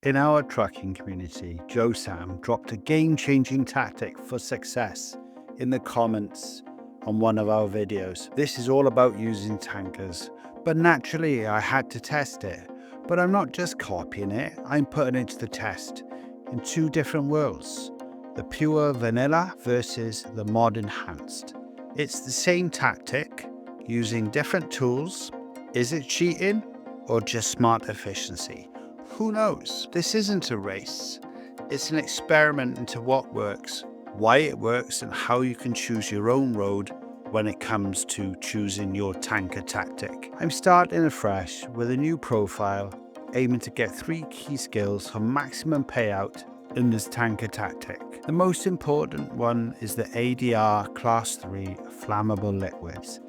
In our trucking community, Joe Sam dropped a game-changing tactic for success in the comments on one of our videos. This is all about using tankers, but naturally I had to test it. But I'm not just copying it, I'm putting it to the test in two different worlds, the pure vanilla versus the mod enhanced. It's the same tactic, using different tools. Is it cheating or just smart efficiency? Who knows? This isn't a race. It's an experiment into what works, why it works, and how you can choose your own road when it comes to choosing your tanker tactic. I'm starting afresh with a new profile, aiming to get 3 key skills for maximum payout in this tanker tactic. The most important one is the ADR Class 3 Flammable Liquids.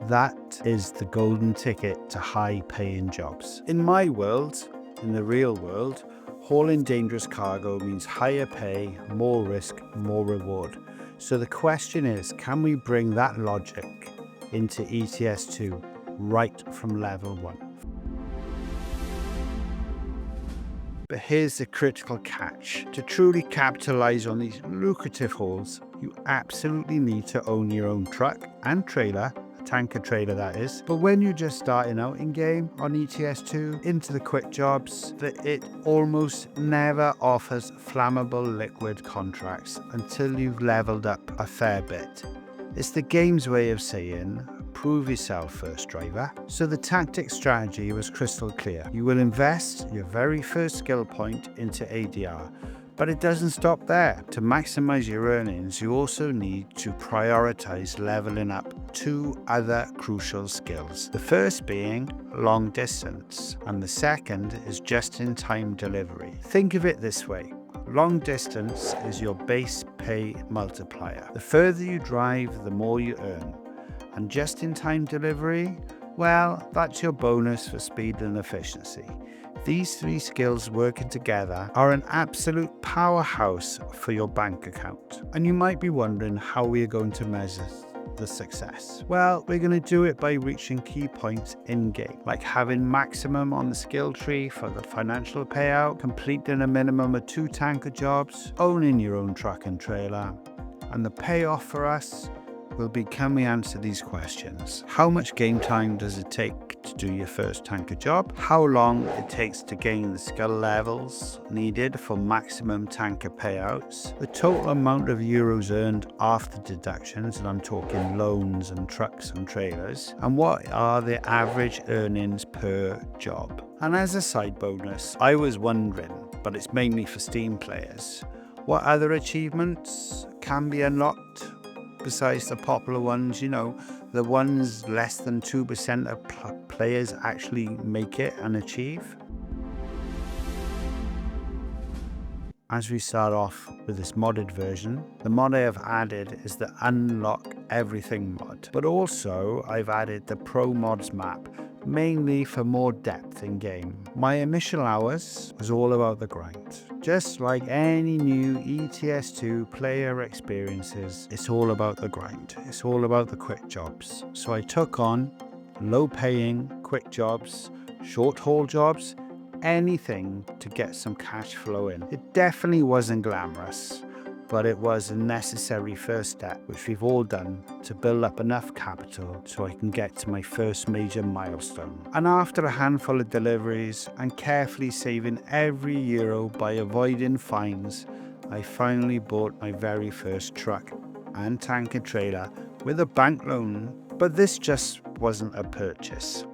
That is the golden ticket to high-paying jobs. In my world, in the real world, hauling dangerous cargo means higher pay, more risk, more reward. So the question is, can we bring that logic into ETS2 right from level 1? But here's the critical catch. To truly capitalize on these lucrative hauls, you absolutely need to own your own truck and trailer, tanker trailer that is. But when you're just starting out in game on ETS2 into the quick jobs, that it almost never offers flammable liquid contracts until you've leveled up a fair bit. It's the game's way of saying, prove yourself first, driver. So the tactic strategy was crystal clear. You will invest your very first skill point into ADR, but it doesn't stop there. To maximize your earnings, you also need to prioritize leveling up 2 other crucial skills. The first being long distance, and the second is just-in-time delivery. Think of it this way. Long distance is your base pay multiplier. The further you drive, the more you earn. And just-in-time delivery, well, that's your bonus for speed and efficiency. These 3 skills working together are an absolute powerhouse for your bank account. And you might be wondering how we are going to measure the success. Well, we're going to do it by reaching key points in-game, like having maximum on the skill tree for the financial payout, completing a minimum of 2 tanker jobs, owning your own truck and trailer. And the payoff for us will be, can we answer these questions? How much game time does it take to do your first tanker job? How long it takes to gain the skill levels needed for maximum tanker payouts? The total amount of euros earned after deductions, and I'm talking loans and trucks and trailers. And what are the average earnings per job? And as a side bonus, I was wondering, but it's mainly for Steam players, what other achievements can be unlocked besides the popular ones, the ones less than 2% of players actually make it and achieve. As we start off with this modded version, the mod I have added is the Unlock Everything mod, but also I've added the Pro Mods map, mainly for more depth in game. My initial hours was all about the grind. Just like any new ETS2 player experiences, it's all about the grind. It's all about the quick jobs. So I took on low-paying quick jobs, short-haul jobs, anything to get some cash flow in. It definitely wasn't glamorous, but it was a necessary first step, which we've all done, to build up enough capital so I can get to my first major milestone. And after a handful of deliveries and carefully saving every euro by avoiding fines, I finally bought my very first truck and tanker trailer with a bank loan. But this just wasn't a purchase.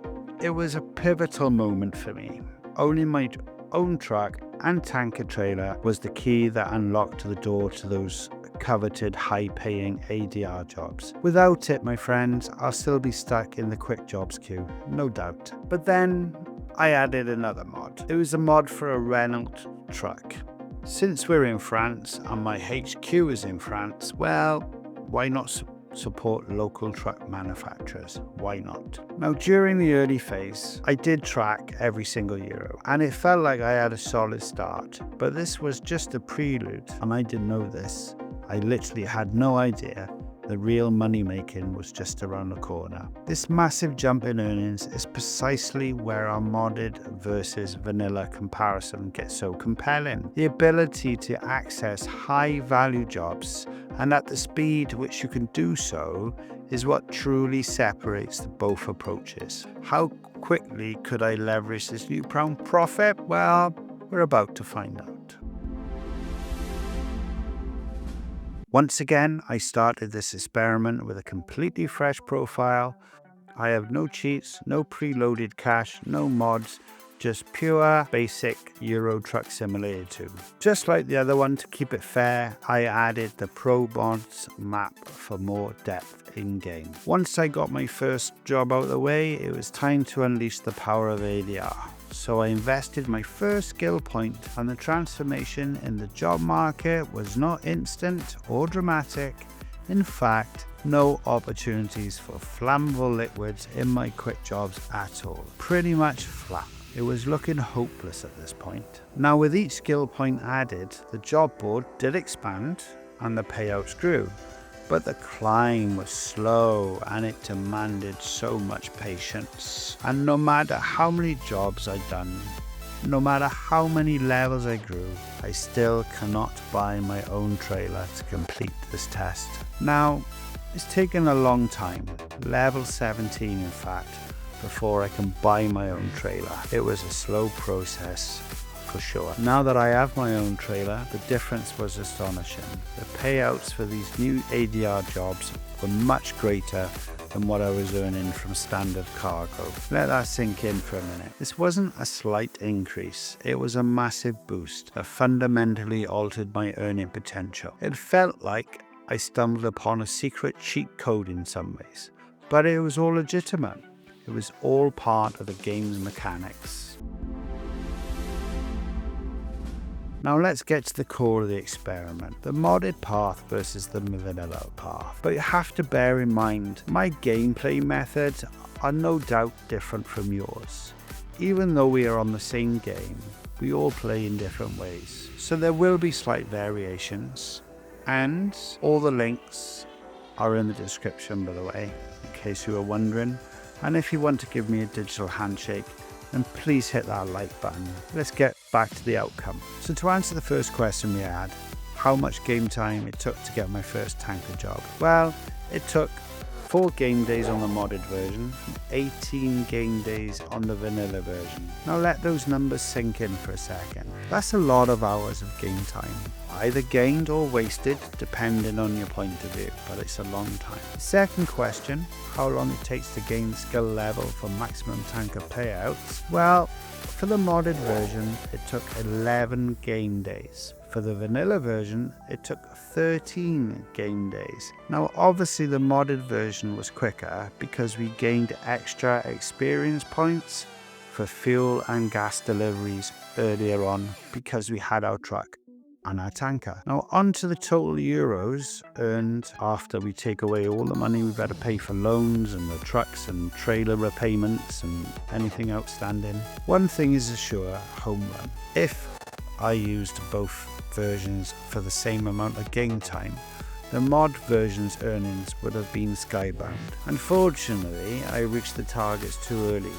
It was a pivotal moment for me. Owning my own truck and tanker trailer was the key that unlocked the door to those coveted high-paying ADR jobs. Without it, my friends, I'll still be stuck in the quick jobs queue, no doubt. But then I added another mod. It was a mod for a Renault truck. Since we're in France and my HQ is in France, well, why not support local truck manufacturers? Why not? Now, during the early phase, I did track every single euro, and it felt like I had a solid start. But this was just a prelude, and I didn't know this. I literally had no idea The real money making was just around the corner. This massive jump in earnings is precisely where our modded versus vanilla comparison gets so compelling. The ability to access high value jobs, and at the speed which you can do so, is what truly separates both approaches. How quickly could I leverage this newfound profit? Well, we're about to find out. Once again, I started this experiment with a completely fresh profile. I have no cheats, no preloaded cache, no mods, just pure basic Euro Truck Simulator 2. Just like the other one, to keep it fair, I added the Pro Mods map for more depth in-game. Once I got my first job out of the way, it was time to unleash the power of ADR. So I invested my first skill point, and the transformation in the job market was not instant or dramatic. In fact, no opportunities for flammable liquids in my quick jobs at all. Pretty much flat. It was looking hopeless at this point. Now, with each skill point added, the job board did expand and the payouts grew. But the climb was slow and it demanded so much patience. And no matter how many jobs I'd done, no matter how many levels I grew, I still cannot buy my own trailer to complete this test. Now, it's taken a long time, level 17 in fact, before I can buy my own trailer. It was a slow process, for sure. Now that I have my own trailer, the difference was astonishing. The payouts for these new ADR jobs were much greater than what I was earning from standard cargo. Let that sink in for a minute. This wasn't a slight increase, it was a massive boost that fundamentally altered my earning potential. It felt like I stumbled upon a secret cheat code in some ways, but it was all legitimate. It was all part of the game's mechanics. Now let's get to the core of the experiment, the modded path versus the vanilla path. But you have to bear in mind, my gameplay methods are no doubt different from yours. Even though we are on the same game, we all play in different ways. So there will be slight variations, and all the links are in the description, by the way, in case you were wondering. And if you want to give me a digital handshake, then please hit that like button. Let's get back to the outcome. So to answer the first question we had, how much game time it took to get my first tanker job? Well, it took 4 game days on the modded version, and 18 game days on the vanilla version. Now let those numbers sink in for a second. That's a lot of hours of game time, either gained or wasted, depending on your point of view, but it's a long time. Second question, how long it takes to gain skill level for maximum tanker payouts? Well, for the modded version, it took 11 game days. For the vanilla version, it took 13 game days. Now obviously the modded version was quicker because we gained extra experience points for fuel and gas deliveries earlier on because we had our truck and our tanker. Now on to the total euros earned after we take away all the money we've had to pay for loans and the trucks and trailer repayments and anything outstanding. One thing is a sure, home run. If I used both versions for the same amount of game time, the mod version's earnings would have been skybound. Unfortunately, I reached the targets too early,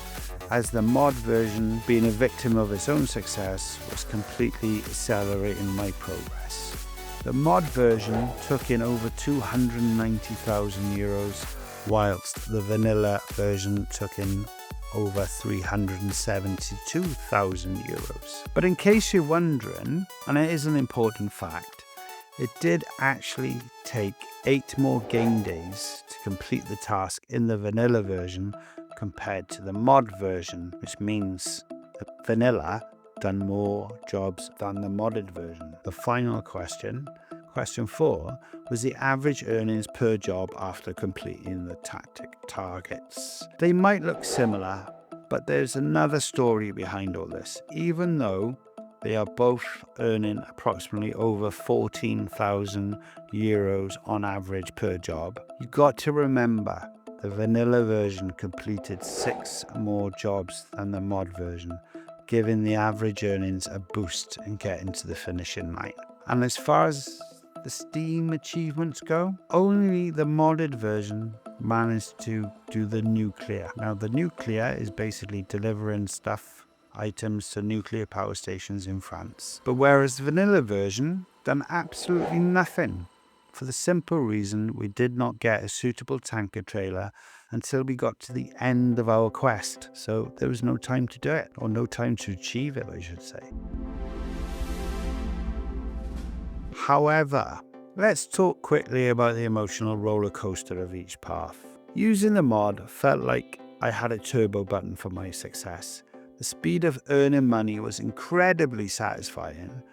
as the mod version, being a victim of its own success, was completely accelerating my progress. The mod version took in over 290,000 euros, whilst the vanilla version took in over 372,000 euros. But in case you're wondering, and it is an important fact, it did actually take 8 more game days to complete the task in the vanilla version compared to the mod version, which means the vanilla done more jobs than the modded version. The final question, question 4, was the average earnings per job after completing the tactic targets. They might look similar, but there's another story behind all this. Even though they are both earning approximately over 14,000 euros on average per job, you've got to remember the vanilla version completed 6 more jobs than the mod version, giving the average earnings a boost and getting to the finishing line. And as far as the Steam achievements go, only the modded version managed to do the nuclear. Now, the nuclear is basically delivering items to nuclear power stations in France. But whereas the vanilla version done absolutely nothing, for the simple reason we did not get a suitable tanker trailer until we got to the end of our quest. So there was no time to do it, or no time to achieve it, I should say. However, let's talk quickly about the emotional roller coaster of each path. Using the mod felt like I had a turbo button for my success. The speed of earning money was incredibly satisfying.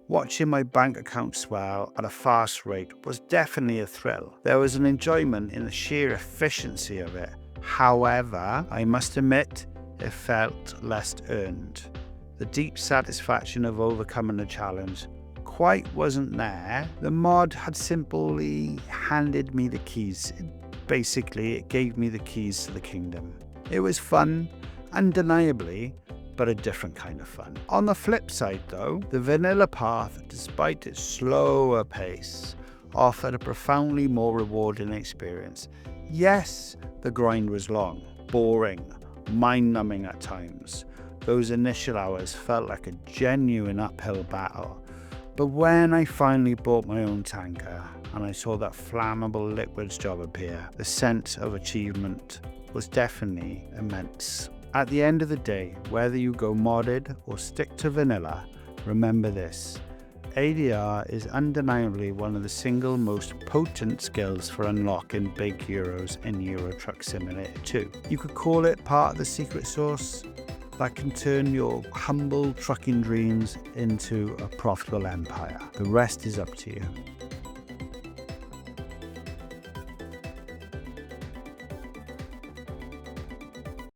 Watching my bank account swell at a fast rate was definitely a thrill. There was an enjoyment in the sheer efficiency of it. However, I must admit, it felt less earned. The deep satisfaction of overcoming the challenge quite wasn't there. The mod had simply handed me the keys. Basically, it gave me the keys to the kingdom. It was fun, undeniably, but a different kind of fun. On the flip side though, the vanilla path, despite its slower pace, offered a profoundly more rewarding experience. Yes, the grind was long, boring, mind-numbing at times. Those initial hours felt like a genuine uphill battle. But when I finally bought my own tanker and I saw that Flammable Liquids job appear, the sense of achievement was definitely immense. At the end of the day, whether you go modded or stick to vanilla, remember this: ADR is undeniably one of the single most potent skills for unlocking big Euros in Euro Truck Simulator 2. You could call it part of the secret sauce that can turn your humble trucking dreams into a profitable empire. The rest is up to you.